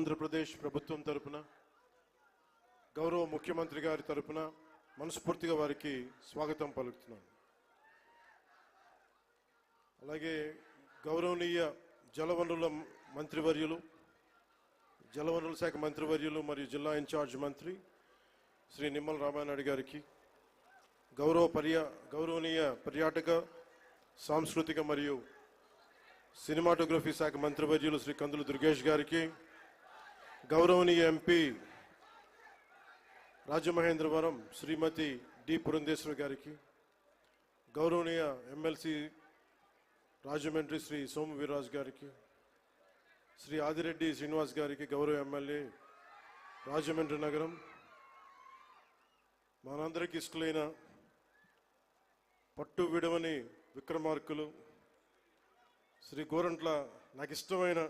ఆంధ్రప్రదేశ్ ప్రభుత్వం తరపున గౌరవ ముఖ్యమంత్రి గారి తరపున మనస్ఫూర్తిగా వారికి స్వాగతం పలుకుతున్నాను. అలాగే గౌరవనీయ జలవనరుల మంత్రివర్యులు, జలవనరుల శాఖ మంత్రివర్యులు మరియు జిల్లా ఇన్ఛార్జ్ మంత్రి శ్రీ నిమ్మల రామానాయుడు గారికి, గౌరవనీయ పర్యాటక సాంస్కృతిక మరియు సినిమాటోగ్రఫీ శాఖ మంత్రివర్యులు శ్రీ కందుల దుర్గేష్ గారికి, గౌరవనీయ ఎంపీ రాజమహేంద్రవరం శ్రీమతి డి పురంధేశ్వరి గారికి, గౌరవనీయ ఎమ్మెల్సీ రాజమండ్రి శ్రీ సోము వీర్రాజు గారికి, శ్రీ ఆదిరెడ్డి శ్రీనివాస్ గారికి, గౌరవ ఎమ్మెల్యే రాజమండ్రి నగరం, మనందరికీ ఇష్టలైన పట్టు విడవని విక్రమార్కులు శ్రీ గోరంట్ల, నాకు ఇష్టమైన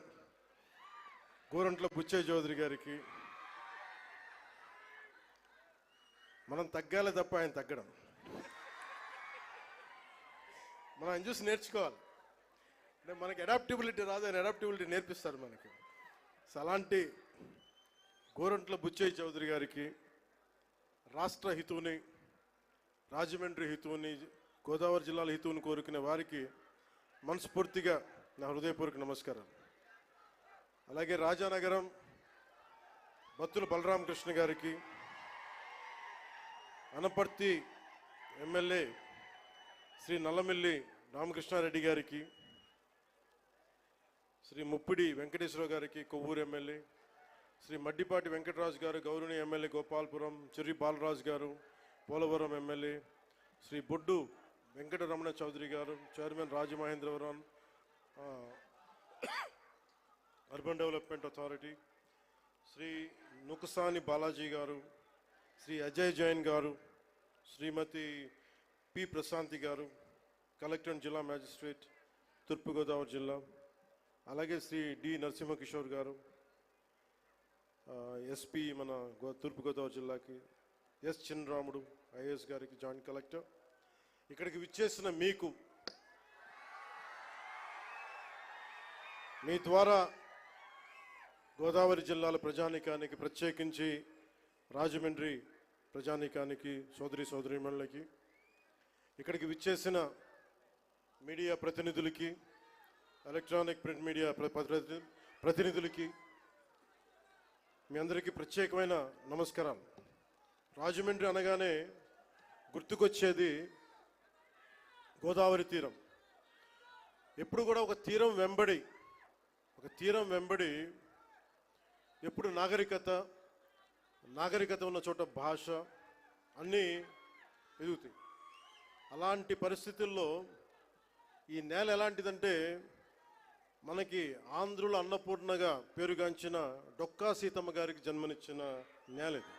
గోరంట్ల బుచ్చయ్య చౌదరి గారికి, మనం తగ్గాలి తప్ప ఆయన తగ్గడం, మనం ఆయన చూసి నేర్చుకోవాలి. అంటే మనకి అడాప్టబిలిటీ రాదు, ఆయన అడాప్టబిలిటీ నేర్పిస్తారు మనకి. సో అలాంటి గోరంట్ల బుచ్చయ్య చౌదరి గారికి, రాష్ట్ర హితువుని, రాజమండ్రి హితువుని, గోదావరి జిల్లాల హితువుని కోరుకునే వారికి మనస్ఫూర్తిగా నా హృదయపూర్వక నమస్కారం. అలాగే రాజానగరం బత్తుల బలరామకృష్ణ గారికి, అనపర్తి ఎమ్మెల్యే శ్రీ నల్లమిల్లి రామకృష్ణారెడ్డి గారికి, శ్రీ ముప్పిడి వెంకటేశ్వరరావు గారికి, కొవ్వూరు ఎమ్మెల్యే శ్రీ మడ్డిపాటి వెంకటరాజు గారు, గౌరవనీయ ఎమ్మెల్యే గోపాలపురం చెర్రి బాలరాజు గారు, పోలవరం ఎమ్మెల్యే శ్రీ బొడ్డు వెంకటరమణ చౌదరి గారు, chairman Rajamahendravaram urban development authority, Shri Nukasani Balaji గారు, శ్రీ అజయ్ జైన్ గారు, శ్రీమతి పి ప్రశాంతి గారు, కలెక్టర్ జిల్లా మ్యాజిస్ట్రేట్ తూర్పుగోదావరి జిల్లా, అలాగే శ్రీ డి నరసింహకిషోర్ గారు, ఎస్పీ మన తూర్పుగోదావరి జిల్లాకి, ఎస్ చిన్నరాముడు ఐఏఎస్ గారికి, జాయింట్ కలెక్టర్, ఇక్కడికి విచ్చేసిన మీకు, మీ ద్వారా గోదావరి జిల్లాల ప్రజానీకానికి, ప్రత్యేకించి రాజమండ్రి ప్రజానీకానికి, సోదరీమణులకి, ఇక్కడికి విచ్చేసిన మీడియా ప్రతినిధులకి, ఎలక్ట్రానిక్ ప్రింట్ మీడియా ప్రతినిధులకి, మీ అందరికీ ప్రత్యేకమైన నమస్కారాలు. రాజమండ్రి అనగానే గుర్తుకొచ్చేది గోదావరి తీరం. ఎప్పుడు కూడా ఒక తీరం వెంబడి ఎప్పుడు నాగరికత ఉన్న చోట భాష అన్నీ ఎదుగుతాయి. అలాంటి పరిస్థితుల్లో ఈ నేల ఎలాంటిదంటే, మనకి ఆంధ్రుల అన్నపూర్ణగా పేరుగాంచిన డొక్కా సీతమ్మ గారికి జన్మనిచ్చిన నేల ఇది.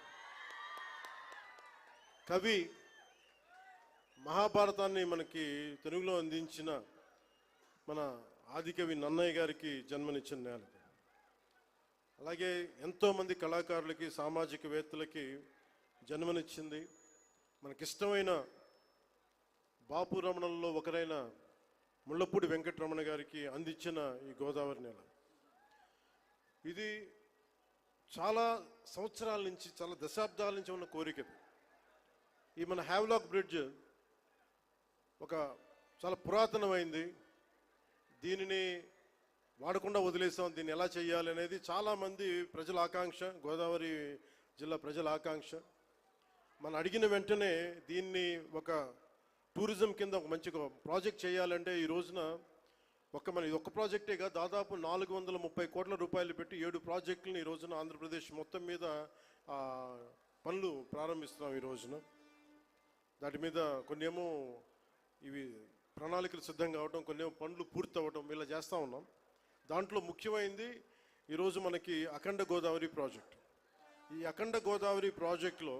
కవి మహాభారతాన్ని మనకి తెలుగులో అందించిన మన ఆదికవి నన్నయ్య గారికి జన్మనిచ్చిన నేల. అలాగే ఎంతోమంది కళాకారులకి, సామాజికవేత్తలకి జన్మనిచ్చింది. మనకిష్టమైన బాపు రమణంలో ఒకరైన ముళ్ళపూడి వెంకటరమణ గారికి అందించిన ఈ గోదావరి నేల. ఇది చాలా సంవత్సరాల నుంచి, చాలా దశాబ్దాల నుంచి ఉన్న కోరిక. ఈ మన హ్యావ్లాక్ బ్రిడ్జ్ ఒక చాలా పురాతనమైంది. దీనిని వాడకుండా వదిలేసాం, దీన్ని ఎలా చేయాలి అనేది చాలామంది ప్రజల ఆకాంక్ష, గోదావరి జిల్లా ప్రజల ఆకాంక్ష. మనం అడిగిన వెంటనే దీన్ని ఒక టూరిజం కింద ఒక మంచి ప్రాజెక్ట్ చేయాలంటే ఈ రోజున ఇది ఒక్క ప్రాజెక్టేగా దాదాపు 430 కోట్ల రూపాయలు పెట్టి 7 ప్రాజెక్టులను ఈ రోజున ఆంధ్రప్రదేశ్ మొత్తం మీద పనులు ప్రారంభిస్తున్నాం. ఈ రోజున దాటి మీద కొన్ని ఏమో ఇవి ప్రణాళికలు సిద్ధంగా అవడం, కొన్ని ఏమో పనులు పూర్తి అవ్వడం, ఇలా చేస్తూ ఉన్నాం. దాంట్లో ముఖ్యమైనది ఈరోజు మనకి అఖండ గోదావరి ప్రాజెక్టు. ఈ అఖండ గోదావరి ప్రాజెక్టులో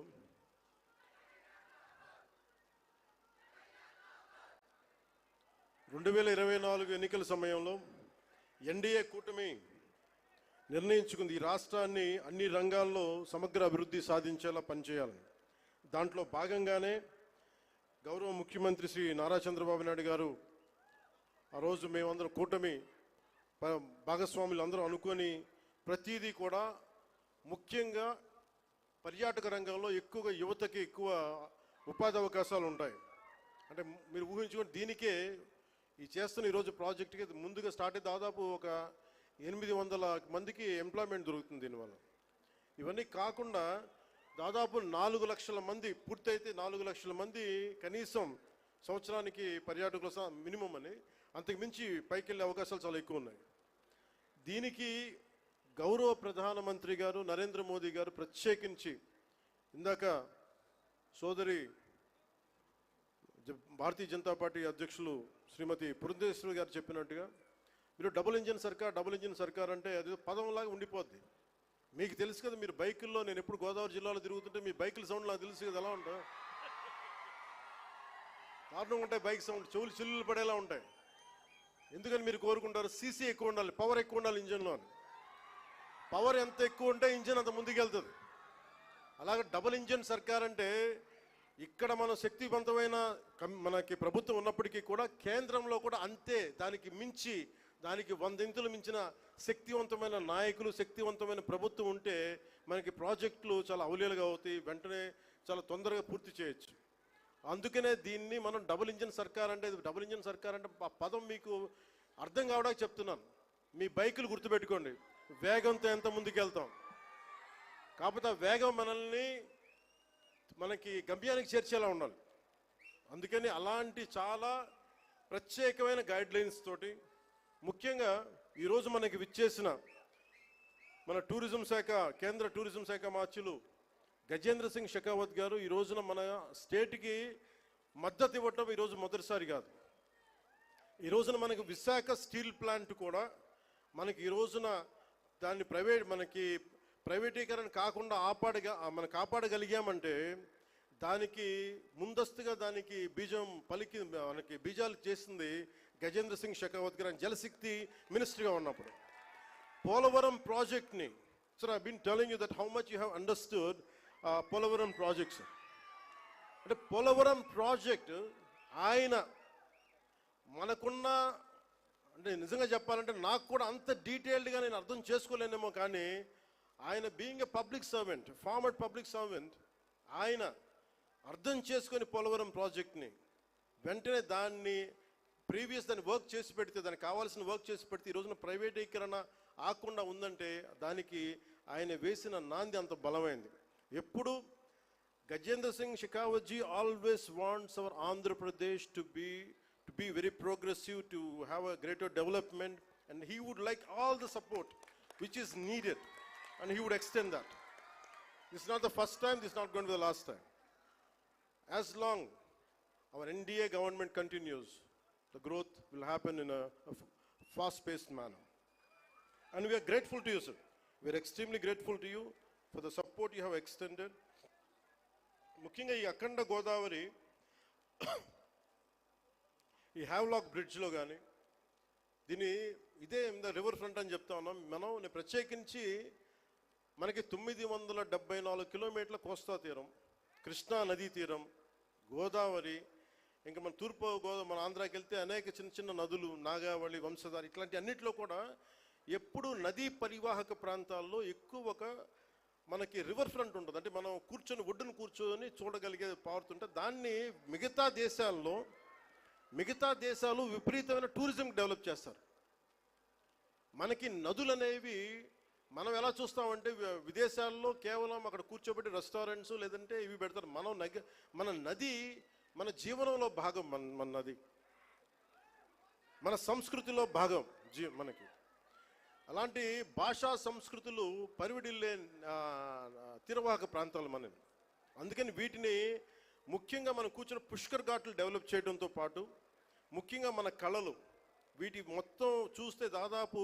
2024 ఎన్నికల సమయంలో ఎన్డీఏ కూటమి నిర్ణయించుకుంది ఈ రాష్ట్రాన్ని అన్ని రంగాల్లో సమగ్ర అభివృద్ధి సాధించేలా పనిచేయాలని. దాంట్లో భాగంగానే గౌరవ ముఖ్యమంత్రి శ్రీ నారా చంద్రబాబు నాయుడు గారు ఆ రోజు మేమందరం కూటమి భాగస్వాములు అందరూ అనుకొని ప్రతిదీ కూడా ముఖ్యంగా పర్యాటక రంగంలో ఎక్కువగా యువతకి ఎక్కువ ఉపాధి అవకాశాలు ఉంటాయి. అంటే మీరు ఊహించుకొని దీనికే ఈ చేస్తున్న ఈరోజు ప్రాజెక్ట్కి ముందుగా స్టార్ట్ అయ్యి దాదాపు ఒక 800 మందికి ఎంప్లాయ్మెంట్ దొరుకుతుంది దీనివల్ల. ఇవన్నీ కాకుండా దాదాపు 4 లక్షల మంది, పూర్తయితే 4 లక్షల మంది కనీసం సంవత్సరానికి పర్యాటకులు మినిమం అని, అంతకు మించి పైకి వెళ్ళే అవకాశాలు చాలా ఎక్కువ ఉన్నాయి. దీనికి గౌరవ ప్రధానమంత్రి గారు నరేంద్ర మోదీ గారు ప్రత్యేకించి ఇందాక సోదరి భారతీయ జనతా పార్టీ అధ్యక్షులు శ్రీమతి పురంధేశ్వరి గారు చెప్పినట్టుగా మీరు డబుల్ ఇంజిన్ సర్కార్ అంటే అది పదంలాగా ఉండిపోద్ది. మీకు తెలుసు కదా, మీరు బైకుల్లో, నేను ఎప్పుడు గోదావరి జిల్లాలో తిరుగుతుంటే మీ బైకుల సౌండ్ నాకు తెలుసు కదా ఎలా ఉంటాయి, దారుణంగా ఉంటాయి బైక్ సౌండ్, చెవులు చిల్లులు పడేలా ఉంటాయి. ఎందుకని మీరు కోరుకుంటారు సీసీ ఎక్కువ ఉండాలి, పవర్ ఎక్కువ ఉండాలి ఇంజన్లో అని. పవర్ ఎంత ఎక్కువ ఉంటే ఇంజిన్ అంత ముందుకెళ్తుంది. అలాగే డబుల్ ఇంజిన్ సర్కార్ అంటే ఇక్కడ మన శక్తివంతమైన మనకి ప్రభుత్వం ఉన్నప్పటికీ కూడా కేంద్రంలో కూడా అంతే, దానికి మించి, దానికి 100 ఇంతులు మించిన శక్తివంతమైన నాయకులు, శక్తివంతమైన ప్రభుత్వం ఉంటే మనకి ప్రాజెక్టులు చాలా అవలీలుగా అవుతాయి, వెంటనే చాలా తొందరగా పూర్తి చేయొచ్చు. అందుకనే దీన్ని మనం డబుల్ ఇంజిన్ సర్కార్ అంటే ఆ పదం మీకు అర్థం కావడానికి చెప్తున్నాను. మీ బైకులు గుర్తుపెట్టుకోండి, వేగంతో ఎంత ముందుకు వెళ్తాం, కాకపోతే ఆ వేగం మనకి గమ్యానికి చేర్చేలా ఉండాలి. అందుకని అలాంటి చాలా ప్రత్యేకమైన గైడ్లైన్స్ తోటి, ముఖ్యంగా ఈరోజు మనకి విచ్చేసిన మన టూరిజం శాఖ, కేంద్ర టూరిజం శాఖ మార్చులు గజేంద్ర సింగ్ షెకావత్ గారు ఈ రోజున మన స్టేట్కి మద్దతు ఇవ్వటం ఈరోజు మొదటిసారి కాదు. ఈ రోజున మనకి విశాఖ స్టీల్ ప్లాంట్ కూడా మనకి ఈ రోజున దాన్ని ప్రైవేటీకరణ కాకుండా కాపాడగలిగామంటే దానికి ముందస్తుగా దానికి మనకి బీజాలు చేసింది గజేంద్ర సింగ్ షెకావత్ గారు జలశక్తి మినిస్టర్గా ఉన్నప్పుడు. పోలవరం ప్రాజెక్ట్ని, sir I been telling you that how much you have understood Polavaram projects. అంటే పోలవరం ప్రాజెక్ట్ ఆయన మనకున్న, అంటే నిజంగా చెప్పాలంటే నాకు కూడా అంత డీటెయిల్డ్గా నేను అర్థం చేసుకోలేనేమో, కానీ ఆయన being a public servant, former public servant, ఆయన అర్థం చేసుకొని పోలవరం ప్రాజెక్ట్ని వెంటనే దాన్ని వర్క్ చేసి పెడితే, దానికి కావాల్సిన వర్క్ చేసి పెడితే ఈ రోజున ప్రైవేటీకరణ ఆకుండా ఉందంటే దానికి ఆయన వేసిన నాంది అంత బలమైంది. ఎప్పుడు Gajendra Singh Shekhawat ji always wants our Andhra Pradesh to be very progressive, to have a greater development, and he would like all the support which is needed, and he would extend that. This is not the first time, this is not going to be the last time. As long our NDA government continues, the growth will happen in a fast-paced manner. And we are grateful to you, sir. We are extremely grateful to you for the support you have extended. ముఖ్యంగా ఈ అఖండ గోదావరి ఈ Havelock బ్రిడ్జ్లో కానీ ఇదే river front అని చెప్తా ఉన్నాం మనం. ప్రత్యేకించి మనకి 974 కిలోమీటర్ల కోస్తా తీరం, కృష్ణా నదీ తీరం, గోదావరి, ఇంకా మన మన ఆంధ్రాకి వెళ్తే అనేక చిన్న చిన్న నదులు, నాగావళి, వంశధార, ఇట్లాంటి అన్నింటిలో కూడా ఎప్పుడు నదీ పరివాహక ప్రాంతాల్లో ఎక్కువ మనకి రివర్ ఫ్రంట్ ఉంటుంది. అంటే మనం ఒడ్డును కూర్చొని చూడగలిగే పారుతుంటే దాన్ని మిగతా దేశాలు విపరీతమైన టూరిజం డెవలప్ చేస్తారు. మనకి నదులు అనేవి మనం ఎలా చూస్తామంటే విదేశాల్లో కేవలం అక్కడ కూర్చోబెట్టి రెస్టారెంట్స్ లేదంటే ఇవి పెడతారు. మన నది మన జీవనంలో భాగం, మన నది మన సంస్కృతిలో భాగం మనకి. అలాంటి భాషా సంస్కృతులు పరివిడిల్లే తీరవాహక ప్రాంతాలు మనవి. అందుకని వీటిని ముఖ్యంగా మనం కూర్చొని పుష్కర్ ఘాట్లు డెవలప్ చేయడంతో పాటు ముఖ్యంగా మన కళలు, వీటి మొత్తం చూస్తే దాదాపు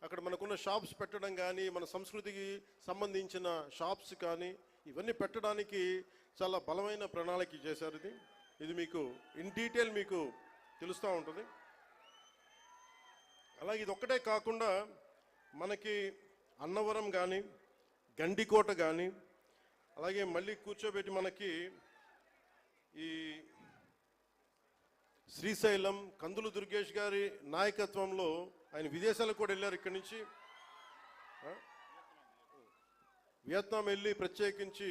అక్కడ మనకున్న షాప్స్ పెట్టడం కానీ, మన సంస్కృతికి సంబంధించిన షాప్స్ కానీ ఇవన్నీ పెట్టడానికి చాలా బలమైన ప్రణాళిక చేశారు. ఇది మీకు ఇన్ డీటెయిల్ మీకు తెలుస్తూ ఉంటుంది. అలాగే ఇది ఒక్కటే కాకుండా మనకి అన్నవరం కానీ, గండికోట కానీ, అలాగే మళ్ళీ కూర్చోబెట్టి మనకి ఈ శ్రీశైలం, కందులు దుర్గేష్ గారి నాయకత్వంలో ఆయన విదేశాలకు కూడా వెళ్ళారు. ఇక్కడి నుంచి వియత్నాం వెళ్ళి ప్రత్యేకించి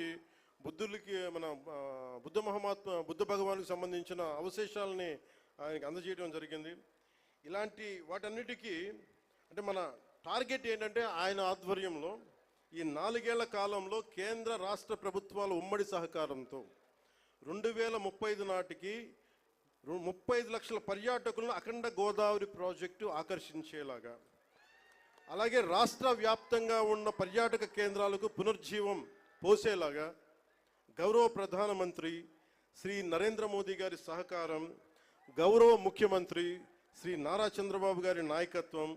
బుద్ధులకి మన బుద్ధ భగవానికి సంబంధించిన అవశేషాలని ఆయనకి అందజేయడం జరిగింది. ఇలాంటి వాటన్నిటికీ అంటే మన టార్గెట్ ఏంటంటే ఆయన ఆధ్వర్యంలో ఈ 4 ఏళ్ల కాలంలో కేంద్ర రాష్ట్ర ప్రభుత్వాల ఉమ్మడి సహకారంతో 2035 నాటికి 35 లక్షల పర్యాటకులను అఖండ గోదావరి ప్రాజెక్టు ఆకర్షించేలాగా, అలాగే రాష్ట్ర వ్యాప్తంగా ఉన్న పర్యాటక కేంద్రాలకు పునర్జీవం పోసేలాగా గౌరవ ప్రధానమంత్రి శ్రీ నరేంద్ర మోదీ గారి సహకారం, గౌరవ ముఖ్యమంత్రి శ్రీ నారా చంద్రబాబు గారి నాయకత్వం,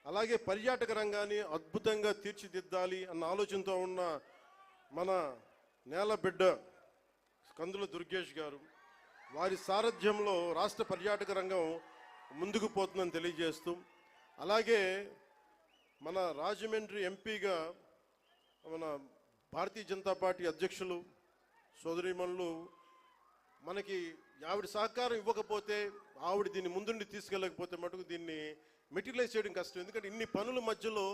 అలాగే పర్యాటక రంగాన్ని అద్భుతంగా తీర్చిదిద్దాలి అన్న ఆలోచనతో ఉన్న మన నేల బిడ్డ కందుల దుర్గేష్ గారు, వారి సారథ్యంలో రాష్ట్ర పర్యాటక రంగం ముందుకు పోతుందని తెలియజేస్తూ, అలాగే మన రాజమండ్రి ఎంపీగా మన భారతీయ జనతా పార్టీ అధ్యక్షులు సోదరీమణులు మనకి ఆవిడ సహకారం ఇవ్వకపోతే, ఆవిడ దీన్ని ముందుండి తీసుకెళ్ళకపోతే మటుకు దీన్ని మెటీరియలైజ్ చేయడం కష్టం. ఎందుకంటే ఇన్ని పనుల మధ్యలో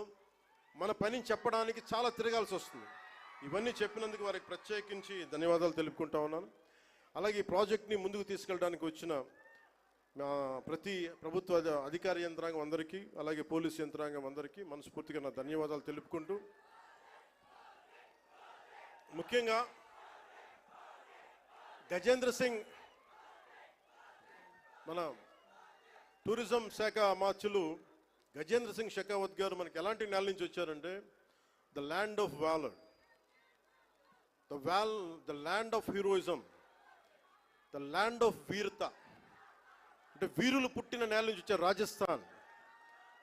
మన పనిని చెప్పడానికి చాలా తిరగాల్సి వస్తుంది. ఇవన్నీ చెప్పినందుకు వారికి ప్రత్యేకించి ధన్యవాదాలు తెలుపుకుంటా ఉన్నాను. అలాగే ఈ ప్రాజెక్ట్ని ముందుకు తీసుకెళ్ళడానికి వచ్చిన ప్రతి ప్రభుత్వ అధికార యంత్రాంగం అందరికీ, అలాగే పోలీసు యంత్రాంగం అందరికీ మనస్ఫూర్తిగా నా ధన్యవాదాలు తెలుపుకుంటూ, ముఖ్యంగా గజేంద్ర సింగ్ మన టూరిజం శాఖ అమాత్యులు గజేంద్ర సింగ్ షెకావత్ గారు మనకి ఎలాంటి నేల నుంచి వచ్చారంటే, the land of valour, the land of heroism, the land of వీరత, అంటే వీరులు పుట్టిన నేల నుంచి వచ్చారు. రాజస్థాన్,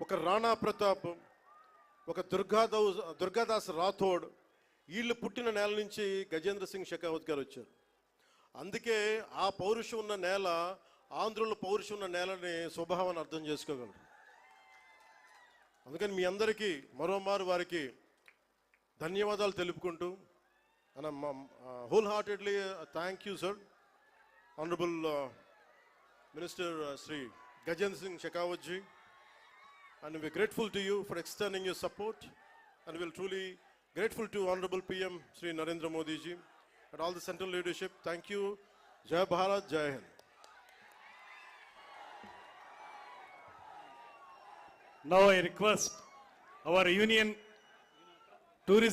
ఒక రాణా ప్రతాప్, ఒక దుర్గాదాస్ రాథోడ్, వీళ్ళు పుట్టిన నేల నుంచి గజేంద్ర సింగ్ షెకావత్ గారు వచ్చారు. అందుకే ఆ పౌరుషం ఉన్న నేల, ఆంధ్రుల పౌరుషం ఉన్న నేలని స్వభావాన్ని అర్థం చేసుకోగలరు. అందుకని మీ అందరికీ మరోమారు వారికి ధన్యవాదాలు తెలుపుకుంటూ, wholeheartedly thank you sir, honourable minister Shri Gajendra Singh Shekhawat ji, and we're grateful to you for extending your support, and we're truly grateful to Honorable PM Shri Narendra Modi ji and all the central leadership. Thank you. Jai Bharat, Jai Hind. Now I request our Union Tourism